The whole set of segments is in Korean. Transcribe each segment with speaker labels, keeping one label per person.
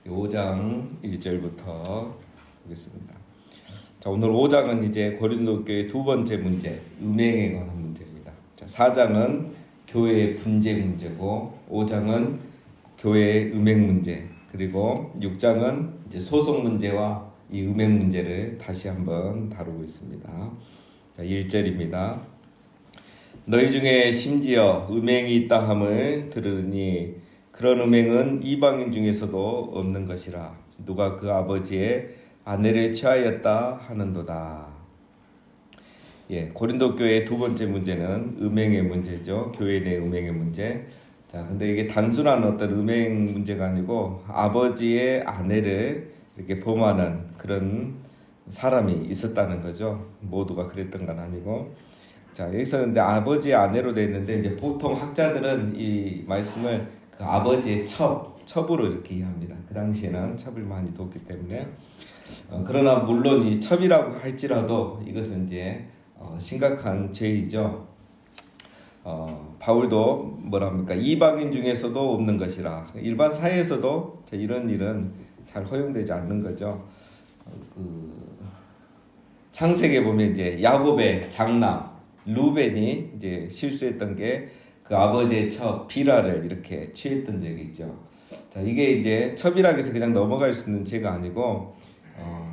Speaker 1: 5장 1절부터 보겠습니다. 자, 오늘 5장은 이제 고린도 교회 두 번째 문제, 음행에 관한 문제입니다. 자, 4장은 교회의 분쟁 문제고 5장은 교회의 음행 문제, 그리고 6장은 이제 소송 문제와 이 음행 문제를 다시 한번 다루고 있습니다. 자, 1절입니다. 너희 중에 심지어 음행이 있다 함을 들으니 그런 음행은 이방인 중에서도 없는 것이라. 누가 그 아버지의 아내를 취하였다 하는도다. 고린도 교회의 두 번째 문제는 음행의 문제죠. 교회 내 음행의 문제. 자, 근데 이게 단순한 어떤 음행 문제가 아니고 아버지의 아내를 이렇게 범하는 그런 사람이 있었다는 거죠. 모두가 그랬던 건 아니고. 자, 여기서 근데 아버지의 아내로 되어 있는데 이제 보통 학자들은 이 말씀을 그 아버지의 첩으로 이렇게 이해합니다. 그 당시에는 첩을 많이 뒀기 때문에. 그러나 물론 이 첩이라고 할지라도 이것은 이제 심각한 죄이죠. 바울도 뭐랍니까? 이방인 중에서도 없는 것이라. 일반 사회에서도 이런 일은 잘 허용되지 않는 거죠. 창세기에 보면 이제 야곱의 장남 루벤이 이제 실수했던 게 그 아버지의 첩 비라를 이렇게 취했던 적이 있죠. 자, 이게 이제 첩이라고 해서 그냥 넘어갈 수 있는 죄가 아니고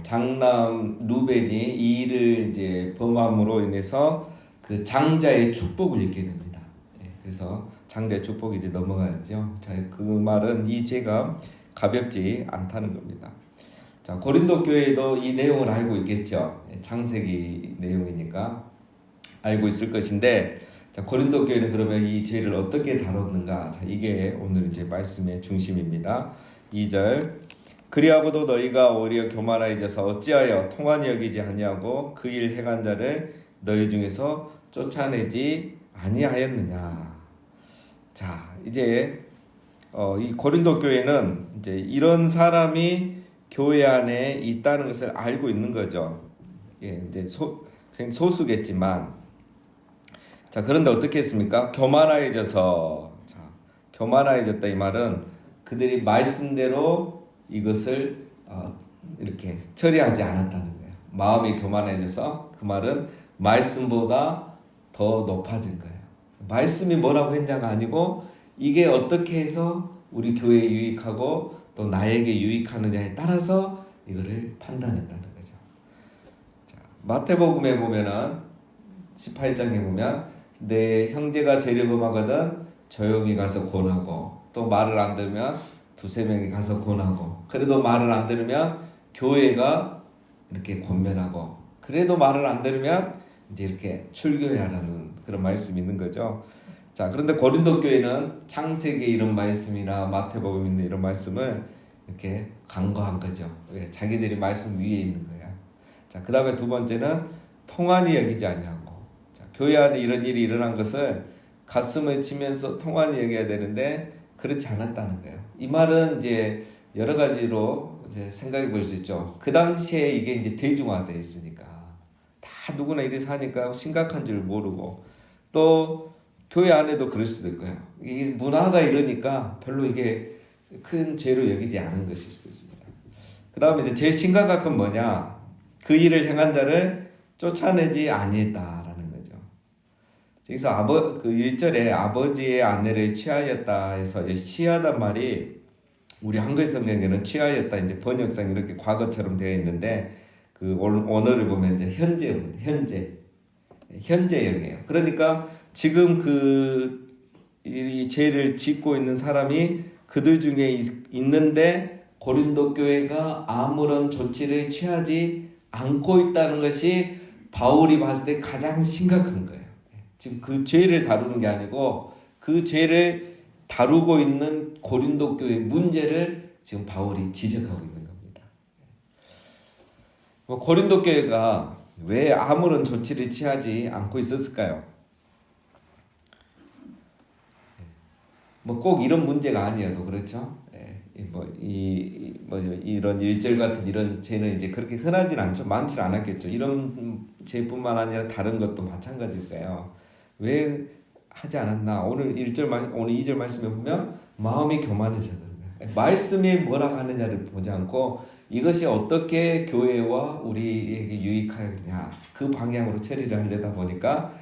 Speaker 1: 장남 루벤이 이 일을 이제 범함으로 인해서 그 장자의 축복을 잊게 됩니다. 그래서 장자의 축복이 이제 넘어가죠. 자, 그 말은 이 죄가 가볍지 않다는 겁니다. 자, 고린도 교회도 이 내용을 알고 있겠죠. 창세기 내용이니까 알고 있을 것인데, 자, 고린도 교회는 그러면 이 죄를 어떻게 다뤘는가? 자, 이게 오늘 이제 말씀의 중심입니다. 2절. 그리하고도 너희가 오히려 교만하여져서 어찌하여 통한이 여기지 아니하고 그 일 행한 자를 너희 중에서 쫓아내지 아니하였느냐? 자, 이제 이 고린도 교회는 이제 이런 사람이 교회 안에 있다는 것을 알고 있는 거죠. 이제 소수겠지만, 자, 그런데 어떻게 했습니까? 교만하여져서. 자, 교만하여졌다 이 말은 그들이 말씀대로 이것을 이렇게 처리하지 않았다는 거예요. 마음이 교만해져서 그 말은 말씀보다 더 높아진 거예요. 말씀이 뭐라고 했냐가 아니고 이게 어떻게 해서 우리 교회에 유익하고 또 나에게 유익하느냐에 따라서 이거를 판단했다는 거죠. 자, 마태복음에 보면은 18장에 보면 내 형제가 죄를 범하거든 조용히 가서 권하고, 또 말을 안 들으면 두세 명이 가서 권하고, 그래도 말을 안 들으면 교회가 이렇게 권면하고, 그래도 말을 안 들으면 이제 이렇게 출교해야 하라는 그런 말씀이 있는 거죠. 자, 그런데 고린도 교회는 창세기 이런 말씀이나 마태복음 있는 이런 말씀을 이렇게 간과한 거죠. 왜? 자기들이 말씀 위에 있는 거야. 자, 그 다음에 두 번째는 통한이 여기지 아니하고. 자, 교회 안에 이런 일이 일어난 것을 가슴을 치면서 통한이 여겨야 되는데 그렇지 않았다는 거예요. 이 말은 이제 여러 가지로 이제 생각해 볼 수 있죠. 그 당시에 이게 이제 대중화되어 있으니까 다 누구나 이래서 하니까 심각한 줄 모르고, 또 교회 안에도 그럴 수도 있고요. 이게 문화가 이러니까 별로 이게 큰 죄로 여기지 않은 것일 수도 있습니다. 그 다음에 이제 제일 심각한 건 뭐냐? 그 일을 행한 자를 쫓아내지 아니했다라는 거죠. 여기서 그 1절에 아버지의 아내를 취하였다 해서 취하단 말이 우리 한글 성경에는 취하였다 이제 번역상 이렇게 과거처럼 되어 있는데 그 언어를 보면 이제 현재형이에요. 그러니까 지금 이 죄를 짓고 있는 사람이 그들 중에 있는데 고린도 교회가 아무런 조치를 취하지 않고 있다는 것이 바울이 봤을 때 가장 심각한 거예요. 지금 그 죄를 다루는 게 아니고 그 죄를 다루고 있는 고린도 교회의 문제를 지금 바울이 지적하고 있는 겁니다. 고린도 교회가 왜 아무런 조치를 취하지 않고 있었을까요? 꼭 이런 문제가 아니어도 그렇죠. 이런 일절 같은 이런 죄는 이제 그렇게 흔하진 않죠. 많지 않았겠죠. 이런 죄뿐만 아니라 다른 것도 마찬가지일 거예요. 왜 하지 않았나? 오늘 2절 말씀에 보면 마음이 교만해서 그런 거예요. 말씀이 뭐라고 하느냐를 보지 않고 이것이 어떻게 교회와 우리에게 유익하냐 그 방향으로 처리를 하려다 보니까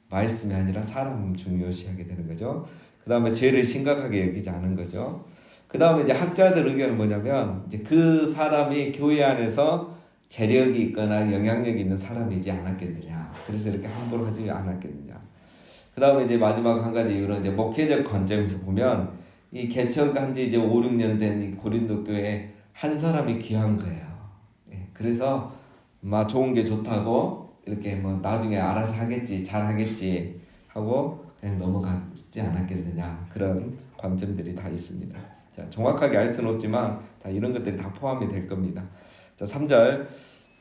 Speaker 1: 말씀이 아니라 사람을 중요시하게 되는 거죠. 그 다음에 죄를 심각하게 여기지 않은 거죠. 그 다음에 이제 학자들 의견은 뭐냐면 이제 그 사람이 교회 안에서 재력이 있거나 영향력이 있는 사람이지 않았겠느냐. 그래서 이렇게 함부로 하지 않았겠느냐. 그 다음에 이제 마지막 한 가지 이유는 이제 목회적 관점에서 보면 이 개척한 지 이제 5, 6년 된 이 고린도 교회에 한 사람이 귀한 거예요. 예, 그래서 막 좋은 게 좋다고 이렇게 뭐 나중에 알아서 하겠지, 잘 하겠지 하고 그냥 넘어가지 않았겠느냐. 그런 관점들이 다 있습니다. 자, 정확하게 알 수는 없지만 다 이런 것들이 다 포함이 될 겁니다. 자, 3절.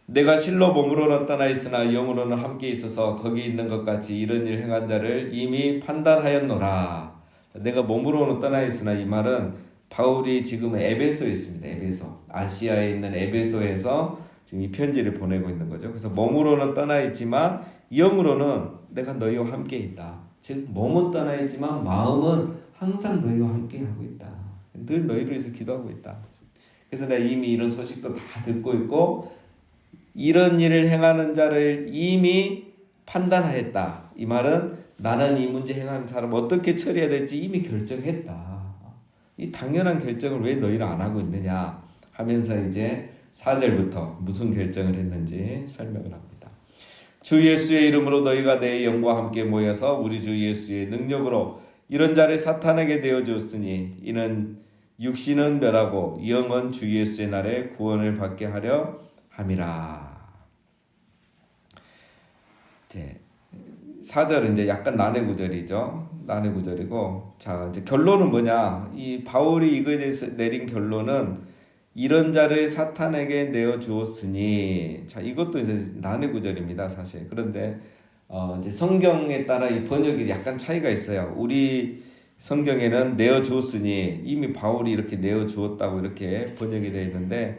Speaker 1: 내가 실로 몸으로는 떠나 있으나 영으로는 함께 있어서 거기 있는 것 같이 이런 일 행한 자를 이미 판단하였노라. 자, 내가 몸으로는 떠나 있으나 이 말은 바울이 지금 에베소에 있습니다. 에베소. 아시아에 있는 에베소에서 지금 이 편지를 보내고 있는 거죠. 그래서 몸으로는 떠나 있지만 영으로는 내가 너희와 함께 있다. 즉 몸은 떠나 있지만 마음은 항상 너희와 함께 하고 있다. 늘 너희를 위해서 기도하고 있다. 그래서 내가 이미 이런 소식도 다 듣고 있고 이런 일을 행하는 자를 이미 판단하였다. 이 말은 나는 이 문제 행하는 사람 어떻게 처리해야 될지 이미 결정했다. 이 당연한 결정을 왜 너희는 안 하고 있느냐 하면서 이제 4절부터 무슨 결정을 했는지 설명을 합니다. 주 예수의 이름으로 너희가 내 영과 함께 모여서 우리 주 예수의 능력으로 이런 자를 사탄에게 내어주었으니 이는 육신은 멸하고 영은 주 예수의 날에 구원을 받게 하려 함이라. 이제 4절은 이제 약간 난해 구절이죠. 난해 구절이고, 자 이제 결론은 뭐냐? 이 바울이 이거에 대해서 내린 결론은 이런 자를 사탄에게 내어 주었으니, 자 이것도 이제 난해 구절입니다, 사실. 그런데 이제 성경에 따라 이 번역이 약간 차이가 있어요. 우리 성경에는 내어 주었으니 이미 바울이 이렇게 내어 주었다고 이렇게 번역이 되어 있는데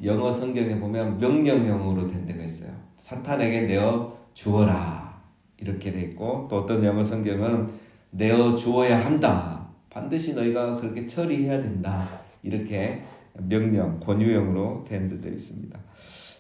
Speaker 1: 영어 성경에 보면 명령형으로 된 데가 있어요. 사탄에게 내어 주어라 이렇게 돼 있고 또 어떤 영어 성경은 내어 주어야 한다. 반드시 너희가 그렇게 처리해야 된다. 이렇게 명령, 권유형으로 된 데도 있습니다.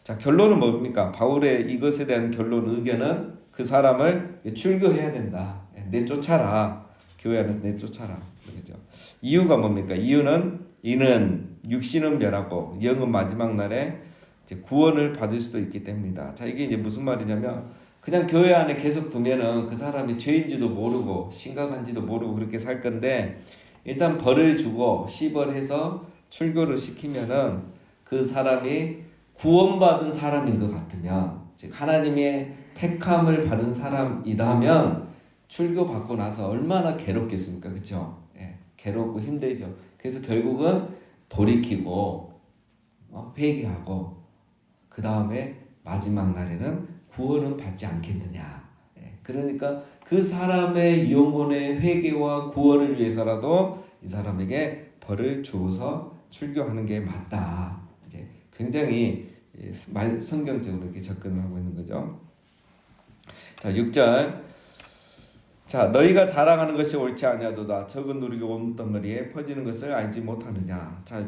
Speaker 1: 자, 결론은 뭡니까? 바울의 이것에 대한 결론 의견은 그 사람을 출교해야 된다. 내쫓아라. 교회 안에서 내쫓아라. 그렇죠? 이유가 뭡니까? 이유는 이는 육신은 멸하고 영은 마지막 날에 이제 구원을 받을 수도 있기 때문이다. 자, 이게 이제 무슨 말이냐면 그냥 교회 안에 계속 두면은 그 사람이 죄인지도 모르고 심각한지도 모르고 그렇게 살 건데 일단 벌을 주고 시벌해서 출교를 시키면은 그 사람이 구원받은 사람인 것 같으면 즉 하나님의 택함을 받은 사람이라면 출교 받고 나서 얼마나 괴롭겠습니까? 그렇죠? 예, 괴롭고 힘들죠. 그래서 결국은 돌이키고 회개하고 그 다음에 마지막 날에는 구원은 받지 않겠느냐. 예, 그러니까 그 사람의 영혼의 회개와 구원을 위해서라도 이 사람에게 벌을 주어서 출교하는 게 맞다. 이제 굉장히 성경적으로 이렇게 접근을 하고 있는 거죠. 자, 6절. 자, 너희가 자랑하는 것이 옳지 아니하도다. 적은 누리고 온 덩어리에 퍼지는 것을 알지 못하느냐. 자,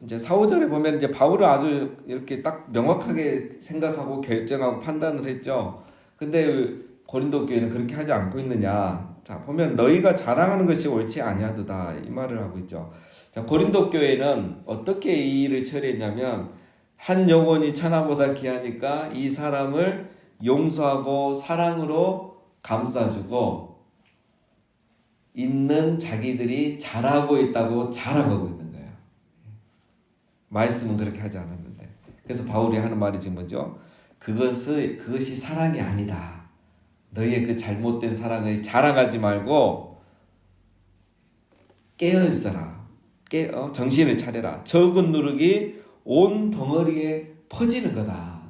Speaker 1: 이제 4, 5절에 보면 이제 바울은 아주 이렇게 딱 명확하게 생각하고 결정하고 판단을 했죠. 근데 고린도 교회는 그렇게 하지 않고 있느냐. 자, 보면 너희가 자랑하는 것이 옳지 아니하도다. 이 말을 하고 있죠. 자, 고린도 교회는 어떻게 이 일을 처리했냐면 한 영혼이 천하보다 귀하니까 이 사람을 용서하고 사랑으로 감싸주고 있는 자기들이 잘하고 있다고 자랑하고 있는 거예요. 말씀은 그렇게 하지 않았는데. 그래서 바울이 하는 말이 지금 뭐죠? 그것이 사랑이 아니다. 너희의 그 잘못된 사랑을 자랑하지 말고 깨어있어라. 정신을 차려라. 적은 누룩이 온 덩어리에 퍼지는 거다.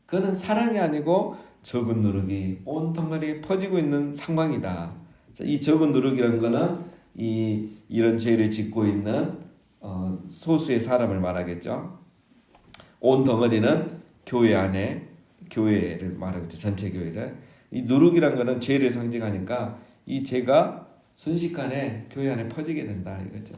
Speaker 1: 그거는 사랑이 아니고 적은 누룩이 온 덩어리에 퍼지고 있는 상황이다. 이 적은 누룩이라는 거는 이런 죄를 짓고 있는 소수의 사람을 말하겠죠. 온 덩어리는 교회 안에 교회를 말하겠죠. 전체 교회를. 이 누룩이라는 거는 죄를 상징하니까 이 죄가 순식간에 교회 안에 퍼지게 된다 이거죠.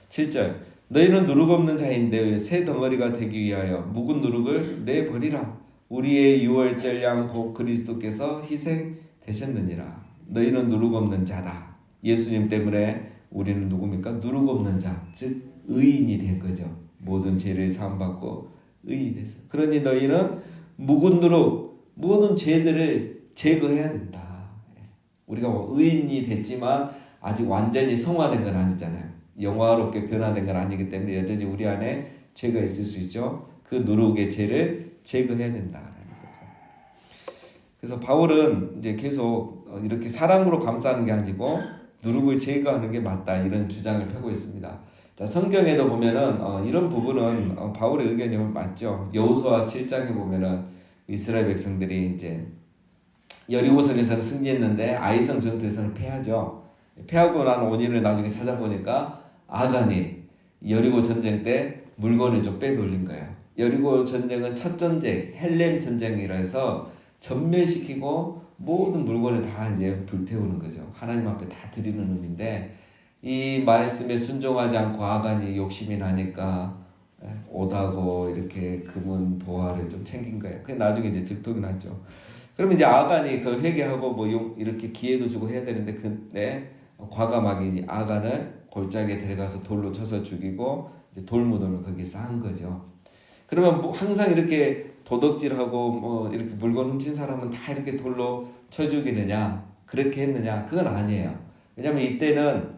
Speaker 1: 7절 너희는 누룩 없는 자인데 새 덩어리가 되기 위하여 묵은 누룩을 내버리라. 우리의 유월절 양 곧 그리스도께서 희생되셨느니라. 너희는 누룩 없는 자다. 예수님 때문에 우리는 누굽니까? 누룩 없는 자, 즉 의인이 된 거죠. 모든 죄를 사함받고 의인이 돼서. 그러니 너희는 묵은 누룩, 모든 죄들을 제거해야 된다. 우리가 뭐 의인이 됐지만 아직 완전히 성화된 건 아니잖아요. 영화롭게 변화된 건 아니기 때문에 여전히 우리 안에 죄가 있을 수 있죠. 그 누룩의 죄를 제거해야 된다라는 거죠. 그래서 바울은 이제 계속 이렇게 사랑으로 감싸는 게 아니고 누룩을 제거하는 게 맞다 이런 주장을 펴고 있습니다. 자, 성경에도 보면은 이런 부분은 바울의 의견이 맞죠. 여호수아 7장에 보면은 이스라엘 백성들이 이제 여리고성에서는 승리했는데 아이성 전투에서는 패하죠. 패하고 난 원인을 나중에 찾아보니까 아간이 여리고 전쟁 때 물건을 좀 빼돌린 거예요. 여리고 전쟁은 첫 전쟁, 헬렘 전쟁이라 해서 전멸시키고 모든 물건을 다 이제 불태우는 거죠. 하나님 앞에 다 드리는 의미인데 이 말씀에 순종하지 않고 아간이 욕심이 나니까 오다고 이렇게 금은 보화를 좀 챙긴 거예요. 그 나중에 이제 들통이 났죠. 그러면 이제 아간이 그 회개하고 뭐 이렇게 기회도 주고 해야 되는데 그때 과감하게 아간을 골짜기에 데려가서 돌로 쳐서 죽이고 이제 돌무덤을 거기에 쌓은 거죠. 그러면 뭐 항상 이렇게 도덕질하고 뭐 이렇게 물건 훔친 사람은 다 이렇게 돌로 쳐 죽이느냐 그렇게 했느냐 그건 아니에요. 왜냐하면 이때는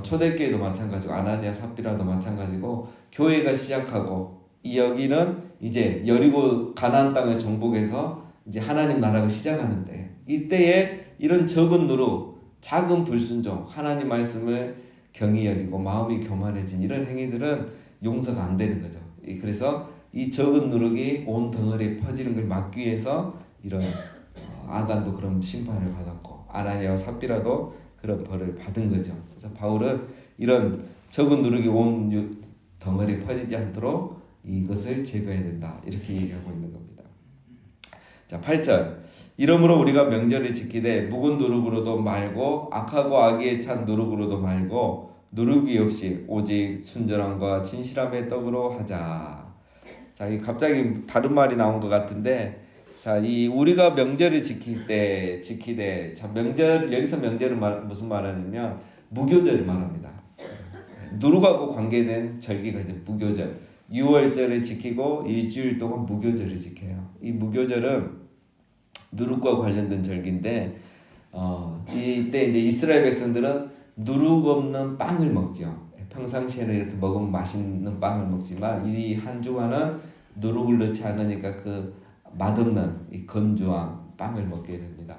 Speaker 1: 초대교회도 마찬가지고 아나니아 삽비라도 마찬가지고 교회가 시작하고 이 여기는 이제 여리고 가나안 땅을 정복해서 이제 하나님 나라가 시작하는데 이때에 이런 적은 누룩 작은 불순종 하나님 말씀을 경히 여기고 마음이 교만해진 이런 행위들은 용서가 안 되는 거죠. 그래서 이 적은 누룩이 온 덩어리에 퍼지는 걸 막기 위해서 이런 아간도 그런 심판을 받았고 아나니아와 삽비라도 그런 벌을 받은 거죠. 그래서 바울은 이런 적은 누룩이 온 덩어리에 퍼지지 않도록 이것을 제거해야 된다 이렇게 얘기하고 있는 겁니다. 자, 8절 이러므로 우리가 명절을 지키되 묵은 누룩으로도 말고 악하고 악의에 찬 누룩으로도 말고 누룩이 없이 오직 순전함과 진실함의 떡으로 하자. 자, 이 갑자기 다른 말이 나온 것 같은데, 자, 이 우리가 명절을 지키되, 자, 명절 여기서 명절은 무슨 말하냐면 무교절을 말합니다. 누룩하고 관계된 절기가 이제 무교절. 6월절을 지키고 일주일 동안 무교절을 지켜요. 이 무교절은 누룩과 관련된 절기인데, 이때 이제 이스라엘 백성들은 누룩 없는 빵을 먹죠. 평상시에는 이렇게 먹으면 맛있는 빵을 먹지만 이 한 주간은 누룩을 넣지 않으니까 그 맛없는 이 건조한 빵을 먹게 됩니다.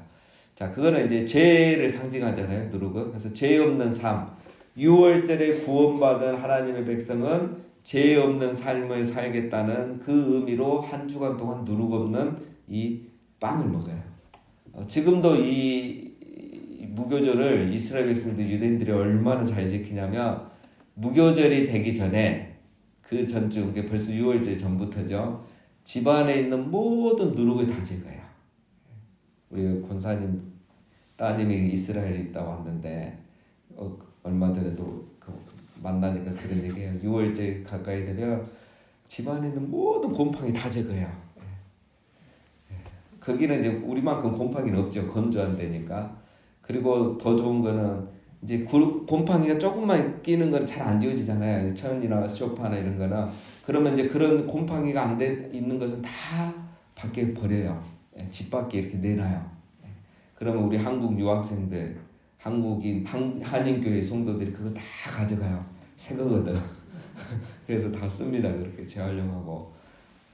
Speaker 1: 자, 그거는 이제 죄를 상징하잖아요, 누룩은. 그래서 죄 없는 삶. 6월절에 구원받은 하나님의 백성은 죄 없는 삶을 살겠다는 그 의미로 한 주간 동안 누룩 없는 이 빵을 먹어요. 지금도 이 무교절을 이스라엘 백성들 유대인들이 얼마나 잘 지키냐면 무교절이 되기 전에 그 전주 벌써 6월절 전부터죠. 집안에 있는 모든 누룩을 다 제거해요. 우리 권사님 따님이 이스라엘에 있다 왔는데 얼마 전에도 만나니까 그런 얘기해요. 6월절 가까이 되면 집안에 있는 모든 곰팡이 다 제거해요. 거기는 이제 우리만큼 곰팡이는 없죠. 건조한 데니까. 그리고 더 좋은 거는 이제 곰팡이가 조금만 끼는 건 잘 안 지워지잖아요. 천이나 소파나 이런 거는. 그러면 이제 그런 곰팡이가 안 있는 것은 다 밖에 버려요. 집 밖에 이렇게 내놔요. 그러면 우리 한국 유학생들, 한인교회 성도들이 그거 다 가져가요. 새 거거든. 그래서 다 씁니다. 그렇게 재활용하고.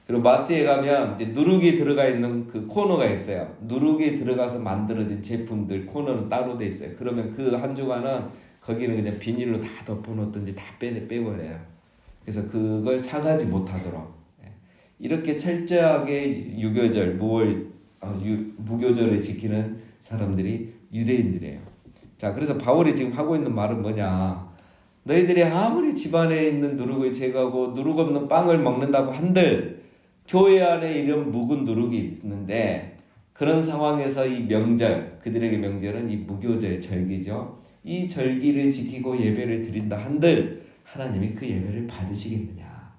Speaker 1: 그리고 마트에 가면 이제 누룩이 들어가 있는 그 코너가 있어요. 누룩이 들어가서 만들어진 제품들 코너는 따로 돼 있어요. 그러면 그 한 주간은 거기는 그냥 비닐로 다 덮어놓든지 다 빼버려요. 그래서 그걸 사가지 못하도록 이렇게 철저하게 유교절, 무교절을 지키는 사람들이 유대인들이에요. 자, 그래서 바울이 지금 하고 있는 말은 뭐냐? 너희들이 아무리 집안에 있는 누룩을 제거하고 누룩 없는 빵을 먹는다고 한들 교회 안에 이런 묵은 누룩이 있는데 그런 상황에서 이 명절, 그들에게 명절은 이 무교절 절기죠. 이 절기를 지키고 예배를 드린다 한들 하나님이 그 예배를 받으시겠느냐.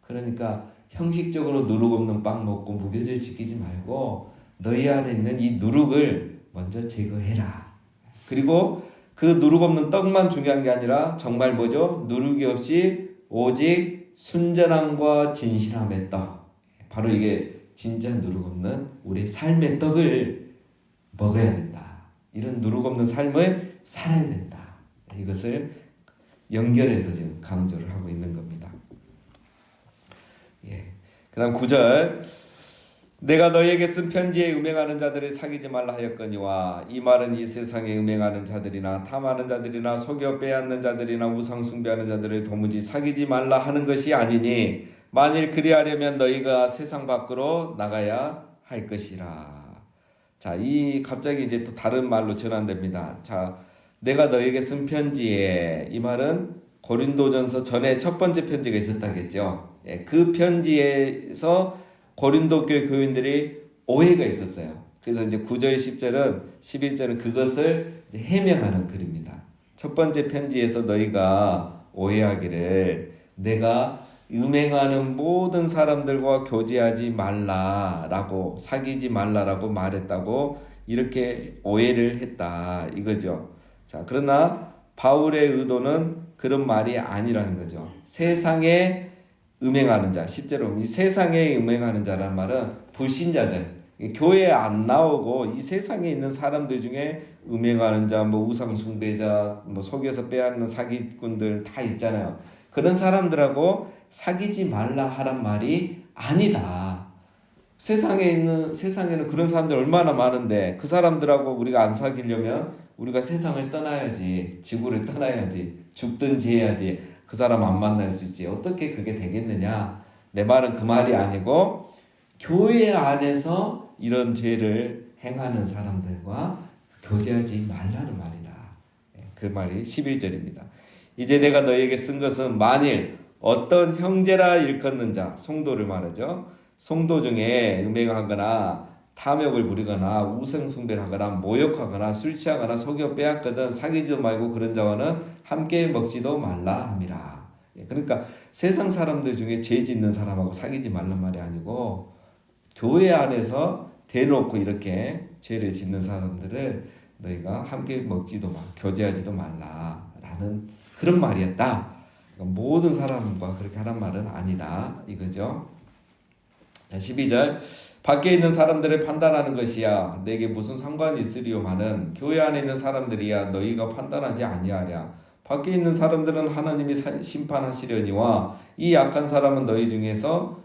Speaker 1: 그러니까 형식적으로 누룩 없는 빵 먹고 무교절 지키지 말고 너희 안에 있는 이 누룩을 먼저 제거해라. 그리고 그 누룩 없는 떡만 중요한 게 아니라 정말 뭐죠? 누룩이 없이 오직 순전함과 진실함의 떡. 바로 이게 진짜 누룩 없는 우리 삶의 떡을 먹어야 된다. 이런 누룩 없는 삶을 살아야 된다. 이것을 연결해서 지금 강조를 하고 있는 겁니다. 예. 그다음 9절. 내가 너희에게 쓴 편지에 음행하는 자들을 사귀지 말라 하였거니와 이 말은 이 세상에 음행하는 자들이나 탐하는 자들이나 속여 빼앗는 자들이나 우상 숭배하는 자들을 도무지 사귀지 말라 하는 것이 아니니 만일 그리하려면 너희가 세상 밖으로 나가야 할 것이라. 자, 이 갑자기 이제 또 다른 말로 전환됩니다. 자, 내가 너희에게 쓴 편지에, 이 말은 고린도전서 전에 첫 번째 편지가 있었다겠죠. 예, 그 편지에서 고린도 교회 교인들이 오해가 있었어요. 그래서 이제 9절, 10절은 11절은 그것을 이제 해명하는 글입니다. 첫 번째 편지에서 너희가 오해하기를 내가 음행하는 모든 사람들과 교제하지 말라라고, 사귀지 말라라고 말했다고 이렇게 오해를 했다 이거죠. 자, 그러나 바울의 의도는 그런 말이 아니라는 거죠. 세상에 음행하는 자, 10절로 이 세상에 음행하는 자란 말은 불신자들, 교회에 안 나오고 이 세상에 있는 사람들 중에 음행하는 자, 뭐 우상 숭배자, 뭐 속여서 빼앗는 사기꾼들 다 있잖아요. 그런 사람들하고 사귀지 말라 하란 말이 아니다. 세상에는 그런 사람들 얼마나 많은데 그 사람들하고 우리가 안 사귀려면 우리가 세상을 떠나야지, 지구를 떠나야지, 죽든지 해야지. 그 사람 안 만날 수 있지. 어떻게 그게 되겠느냐? 내 말은 그 말이 아니고 교회 안에서 이런 죄를 행하는 사람들과 교제하지 말라는 말이다. 그 말이 11절입니다. 이제 내가 너희에게 쓴 것은 만일 어떤 형제라 일컫는 자, 성도를 말하죠. 성도 중에 음행하거나 탐욕을 부리거나 우상 숭배를 하거나 모욕하거나 술 취하거나 속여 빼앗거든 사귀지 말고 그런 자와는 함께 먹지도 말라 함이라. 그러니까 세상 사람들 중에 죄 짓는 사람하고 사귀지 말란 말이 아니고 교회 안에서 대놓고 이렇게 죄를 짓는 사람들을 너희가 함께 먹지도 마, 교제하지도 말라라는 그런 말이었다. 그러니까 모든 사람과 그렇게 하란 말은 아니다 이거죠. 12절. 밖에 있는 사람들을 판단하는 것이야 내게 무슨 상관이 있으리요마는 교회 안에 있는 사람들이야 너희가 판단하지 아니하랴. 밖에 있는 사람들은 하나님이 심판하시려니와 이 약한 사람은 너희 중에서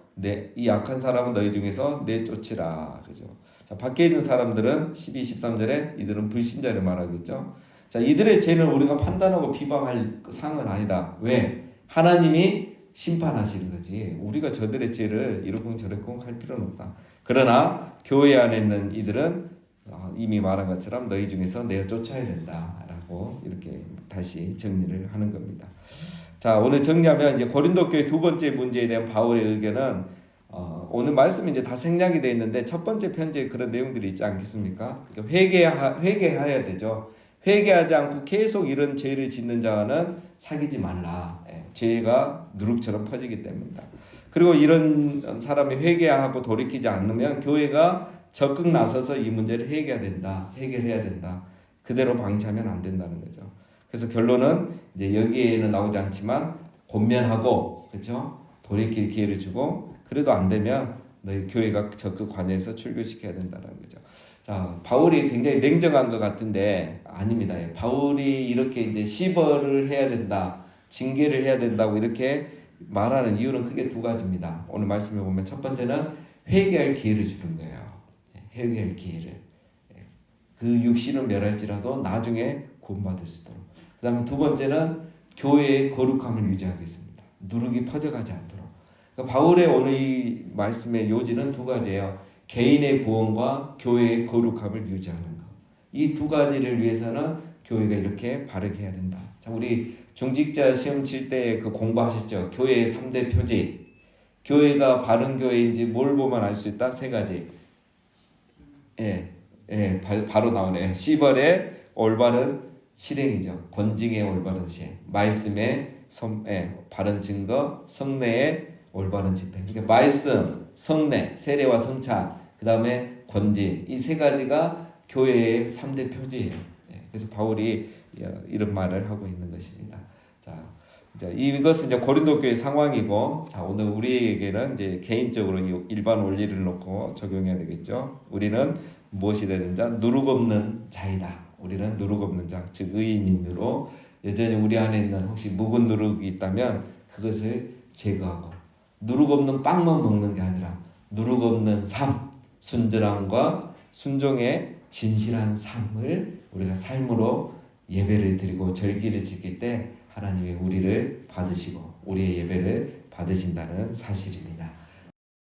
Speaker 1: 내쫓으라. 그죠? 자, 밖에 있는 사람들은 12, 13절에 이들은 불신자를 말하겠죠. 자, 이들의 죄는 우리가 판단하고 비방할 상은 아니다. 왜? 하나님이 심판하시는 거지. 우리가 저들의 죄를 이러쿵 저러쿵 할 필요는 없다. 그러나 교회 안에 있는 이들은 이미 말한 것처럼 너희 중에서 내가 쫓아야 된다라고 이렇게 다시 정리를 하는 겁니다. 자, 오늘 정리하면 이제 고린도 교회 두 번째 문제에 대한 바울의 의견은 오늘 말씀이 이제 다 생략이 되어 있는데 첫 번째 편지에 그런 내용들이 있지 않겠습니까? 그러니까 회개해야 되죠. 회개하지 않고 계속 이런 죄를 짓는 자와는 사귀지 말라. 죄가 누룩처럼 퍼지기 때문이다. 그리고 이런 사람이 회개하고 돌이키지 않으면 교회가 적극 나서서 이 문제를 해결해야 된다. 그대로 방치하면 안 된다는 거죠. 그래서 결론은 이제 여기에는 나오지 않지만 권면하고, 그렇죠? 돌이킬 기회를 주고, 그래도 안 되면 너희 교회가 적극 관여해서 출교시켜야 된다는 거죠. 자, 바울이 굉장히 냉정한 것 같은데 아닙니다. 바울이 이렇게 이제 시벌을 해야 된다, 징계를 해야 된다고 이렇게 말하는 이유는 크게 두 가지입니다. 오늘 말씀에 보면 첫 번째는 회개할 기회를 주는 거예요. 회개할 기회를. 그 육신은 멸할지라도 나중에 구원받을 수 있도록. 그 다음에 두 번째는 교회의 거룩함을 유지하겠습니다. 누룩이 퍼져가지 않도록. 그러니까 바울의 오늘 이 말씀의 요지는 두 가지예요. 개인의 구원과 교회의 거룩함을 유지하는 것. 이 두 가지를 위해서는 교회가 이렇게 바르게 해야 된다. 자, 우리 중직자 시험 칠 때 그 공부하셨죠? 교회의 3대 표지. 교회가 바른 교회인지 뭘 보면 알 수 있다? 세 가지. 바로 나오네. 시벌의 올바른 실행이죠. 권징의 올바른 실행. 말씀의 바른 증거, 성례의 올바른 집행. 그러니까 말씀, 성례, 세례와 성찬, 그 다음에 권지, 이 세 가지가 교회의 3대 표지예요. 그래서 바울이 이런 말을 하고 있는 것입니다. 자, 이것은 이제 고린도 교회 상황이고, 자, 오늘 우리에게는 이제 개인적으로 이 일반 원리를 놓고 적용해야 되겠죠. 우리는 무엇이 되는 자? 누룩 없는 자이다. 우리는 누룩 없는 자, 즉 의인으로 여전히 우리 안에 있는 혹시 묵은 누룩이 있다면 그것을 제거하고, 누룩 없는 빵만 먹는 게 아니라 누룩 없는 삶, 순전함과 순종의 진실한 삶을 우리가 삶으로 예배를 드리고 절기를 지킬 때 하나님이 우리를 받으시고 우리의 예배를 받으신다는 사실입니다.